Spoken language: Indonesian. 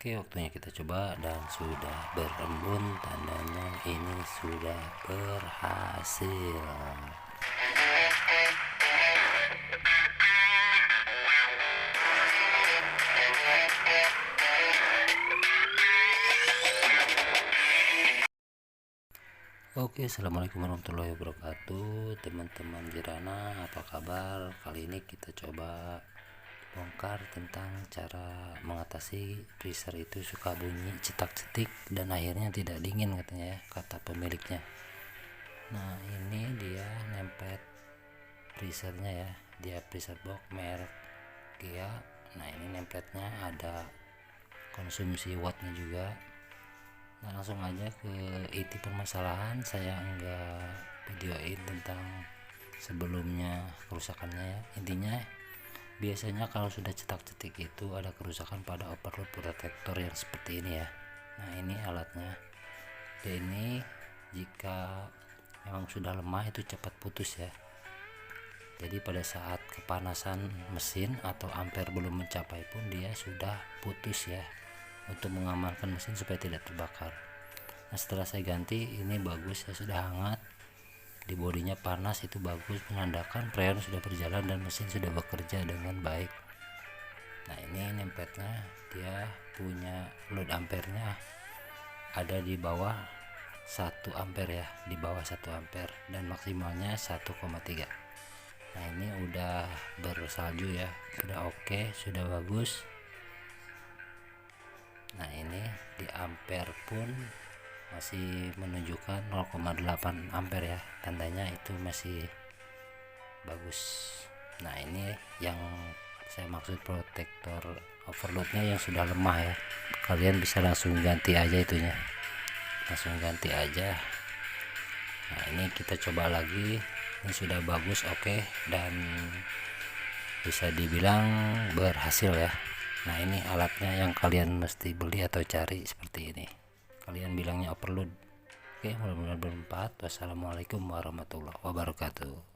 Oke, waktunya kita coba dan sudah berembun, tandanya ini sudah berhasil. Oke, assalamualaikum warahmatullahi wabarakatuh, teman-teman Jirana, apa kabar? Kali ini kita coba bongkar tentang cara mengatasi freezer itu suka bunyi cetak-cetik dan akhirnya tidak dingin katanya ya, kata pemiliknya. Nah, ini dia nempel freezernya ya, dia freezer box merek Gia. Nah, ini nempelnya ada konsumsi wattnya juga. Nah, langsung aja ke inti permasalahan. Saya enggak videoin tentang sebelumnya kerusakannya ya. Intinya biasanya kalau sudah cetak-cetik itu ada kerusakan pada overload protector yang seperti ini ya. Nah, ini alatnya. Dan ini jika memang sudah lemah itu cepat putus ya. Jadi pada saat kepanasan mesin atau ampere belum mencapai pun dia sudah putus ya, untuk mengamankan mesin supaya tidak terbakar. Nah, setelah saya ganti ini bagus ya, sudah hangat, di bodinya panas, itu bagus, menandakan freon sudah berjalan dan mesin sudah bekerja dengan baik. Nah, ini nempelnya dia punya load ampernya ada di bawah 1 ampere ya, di bawah 1 ampere dan maksimalnya 1,3. Nah, ini udah bersalju ya, sudah oke, sudah bagus. Nah, ini di ampere pun masih menunjukkan 0,8 ampere ya, tandanya itu masih bagus. Nah, ini yang saya maksud protektor overloadnya yang sudah lemah ya, kalian bisa langsung ganti aja itunya, langsung ganti aja. Nah, ini kita coba lagi, ini sudah bagus, oke, dan bisa dibilang berhasil ya. Nah, ini alatnya yang kalian mesti beli atau cari seperti ini, kalian bilangnya overload. Oke, mudah-mudahan bermanfaat. Wassalamualaikum warahmatullahi wabarakatuh.